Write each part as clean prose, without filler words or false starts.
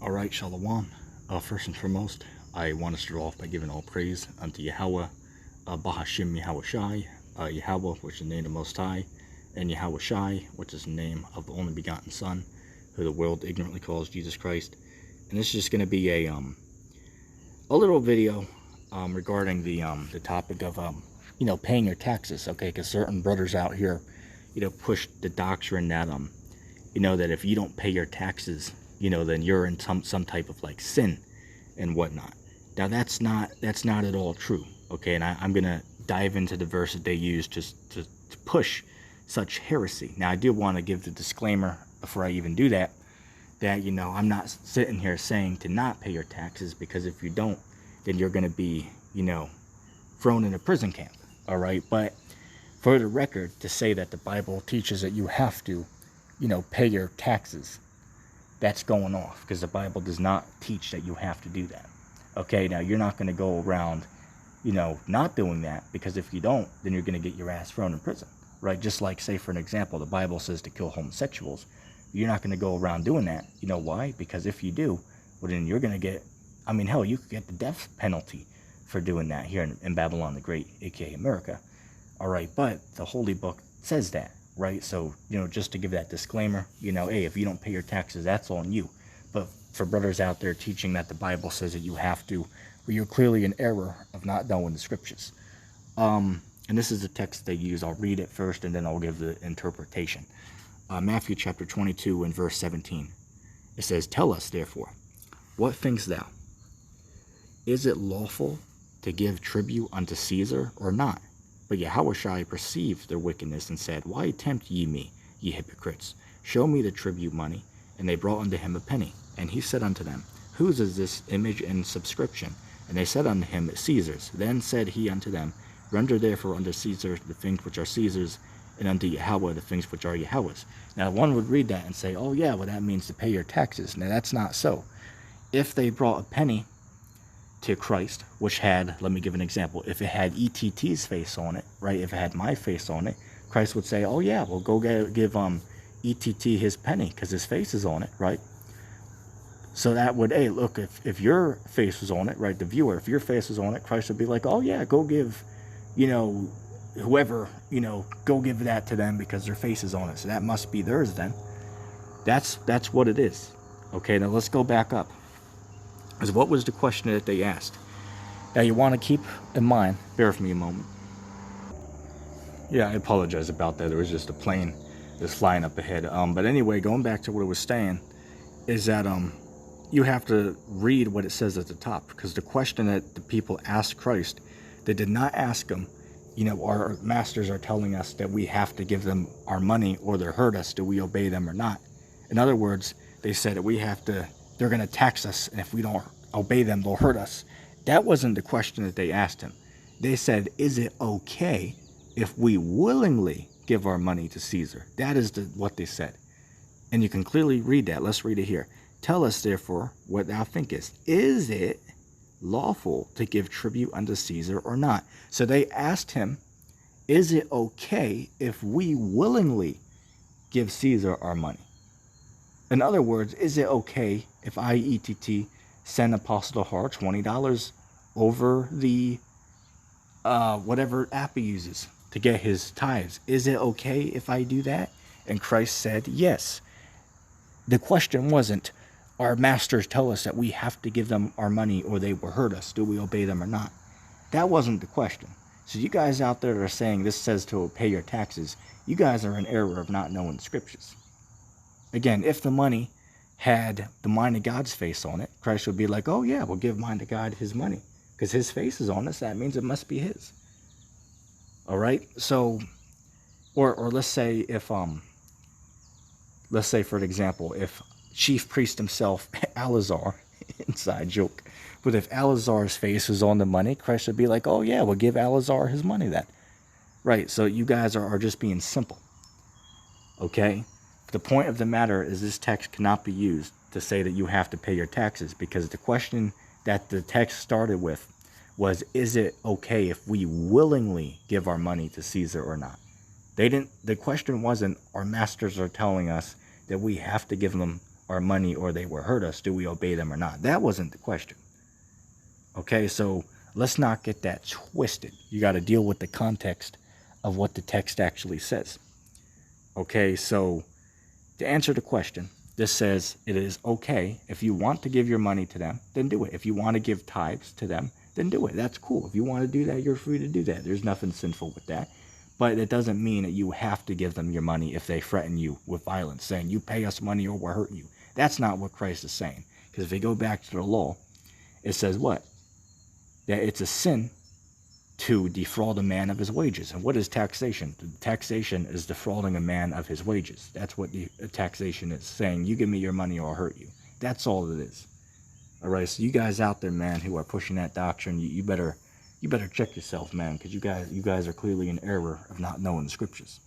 All right, Shalom. First and foremost, I want to start off by giving all praise unto Yahweh, Bahashim Yahweh Shai, Yahweh, which is the name of the Most High, and Yahweh Shai, which is the name of the only begotten Son, who the world ignorantly calls Jesus Christ. And this is just going to be a little video regarding the topic of paying your taxes. Okay, because certain brothers out here, push the doctrine that that if you don't pay your taxes, then you're in some type of like sin and whatnot. Now that's not at all true. Okay, and I'm gonna dive into the verse that they use just to push such heresy. Now I do want to give the disclaimer before I even do that I'm not sitting here saying to not pay your taxes, because if you don't, then you're gonna be thrown in a prison camp. All right, but for the record, to say that the Bible teaches that you have to pay your taxes, that's going off, because the Bible does not teach that you have to do that. Okay, now you're not going to go around, not doing that, because if you don't, then you're going to get your ass thrown in prison, right? Just like, say, for an example, the Bible says to kill homosexuals. You're not going to go around doing that. You know why? Because if you do, well, then you're going to get, hell, you could get the death penalty for doing that here in Babylon the Great, aka America. All right, but the Holy Book says that. Right, so just to give that disclaimer, hey, if you don't pay your taxes, that's on you. But for brothers out there teaching that the Bible says that you have to, well, you're clearly in error of not knowing the scriptures. And this is the text they use. I'll read it first, and then I'll give the interpretation. Matthew chapter 22 and verse 17. It says, "Tell us, therefore, what thinkst thou? Is it lawful to give tribute unto Caesar or not?" But Yahushua perceived their wickedness and said, "Why tempt ye me, ye hypocrites? Show me the tribute money." And they brought unto him a penny. And he said unto them, "Whose is this image and subscription?" And they said unto him, "Caesar's." Then said he unto them, "Render therefore unto Caesar the things which are Caesar's, and unto Yahweh the things which are Yahweh's." Now one would read that and say, oh yeah, well that means to pay your taxes. Now that's not so. If they brought a penny to Christ, which had, let me give an example, if it had ETT's face on it, right, if it had my face on it, Christ would say, oh yeah, well go give ETT his penny, because his face is on it, right? So that would, hey, look, if your face was on it, right, the viewer, if your face was on it, Christ would be like, oh yeah, go give, whoever, go give that to them because their face is on it. So that must be theirs then. That's what it is. Okay, now let's go back up. Because what was the question that they asked? Now you want to keep in mind, bear with me a moment. Yeah, I apologize about that. There was just a plane that's flying up ahead. But anyway, going back to what it was saying, is that you have to read what it says at the top. Because the question that the people asked Christ, they did not ask him, our masters are telling us that we have to give them our money or they'll hurt us. Do we obey them or not? In other words, they said that we have to, they're going to tax us, and if we don't obey them, they'll hurt us. That wasn't the question that they asked him. They said, is it okay if we willingly give our money to Caesar? That is what they said. And you can clearly read that. Let's read it here. "Tell us, therefore, what thou thinkest. Is it lawful to give tribute unto Caesar or not?" So they asked him, is it okay if we willingly give Caesar our money? In other words, is it okay if I, ETT, send Apostle Har $20 over the whatever app he uses to get his tithes? Is it okay if I do that? And Christ said yes. The question wasn't, our masters tell us that we have to give them our money or they will hurt us. Do we obey them or not? That wasn't the question. So you guys out there that are saying this says to pay your taxes, you guys are in error of not knowing the scriptures. Again, if the money had the mind of God's face on it, Christ would be like, oh yeah, we'll give mind of God his money. Because his face is on us, that means it must be his. All right? So, or let's say if, let's say for an example, if chief priest himself, Alazar, inside joke, but if Alazar's face was on the money, Christ would be like, oh yeah, we'll give Alazar his money then. Right, so you guys are just being simple. Okay? The point of the matter is this text cannot be used to say that you have to pay your taxes, because the question that the text started with was, is it okay if we willingly give our money to Caesar or not? The question wasn't, our masters are telling us that we have to give them our money or they will hurt us, do we obey them or not? That wasn't the question. Okay, so let's not get that twisted. You got to deal with the context of what the text actually says. Okay, so to answer the question, this says it is okay. If you want to give your money to them, then do it. If you want to give tithes to them, then do it. That's cool. If you want to do that, you're free to do that. There's nothing sinful with that. But it doesn't mean that you have to give them your money if they threaten you with violence, saying, you pay us money or we'll hurt you. That's not what Christ is saying. Because if we go back to the law, it says what? That it's a sin to defraud a man of his wages. And what is taxation? Taxation is defrauding a man of his wages. That's what the taxation is, saying, you give me your money or I'll hurt you. That's all it is. All right, so you guys out there, man, who are pushing that doctrine, you better check yourself, man, because you guys are clearly in error of not knowing the scriptures.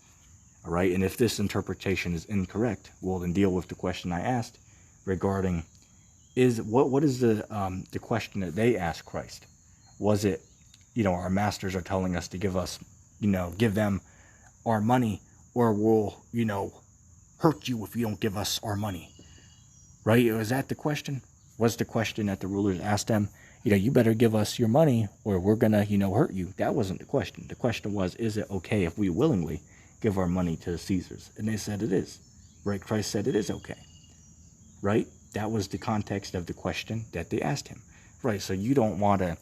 All right, and if this interpretation is incorrect, we'll then deal with the question I asked regarding what is the question that they asked Christ? Was it, our masters are telling us to give them our money, or we'll, hurt you if you don't give us our money, right? Was that the question? Was the question that the rulers asked them, you better give us your money or we're going to, hurt you? That wasn't the question. The question was, is it okay if we willingly give our money to the Caesars? And they said it is, right? Christ said it is okay, right? That was the context of the question that they asked him, right? So you don't want to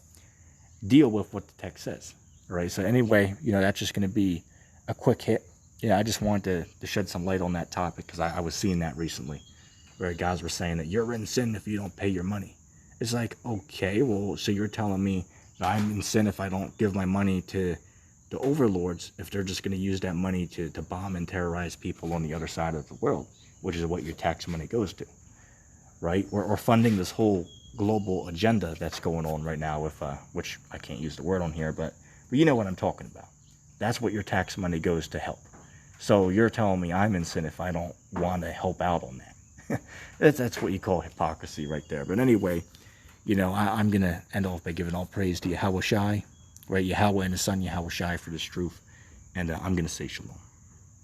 deal with what the text says, right? So anyway, that's just going to be a quick hit. I just wanted to shed some light on that topic because I was seeing that recently, where guys were saying that you're in sin if you don't pay your money. It's like, okay, well, so you're telling me that I'm in sin if I don't give my money to the overlords, if they're just going to use that money to bomb and terrorize people on the other side of the world, which is what your tax money goes to, right? Or funding this whole global agenda that's going on right now with, which I can't use the word on here, but you know what I'm talking about. That's what your tax money goes to help. So you're telling me I'm in sin if I don't want to help out on that. That's what you call hypocrisy right there. But anyway, I'm going to end off by giving all praise to Yahweh Shai, right? Yahweh and the Son Yahweh Shai for this truth. And I'm going to say shalom.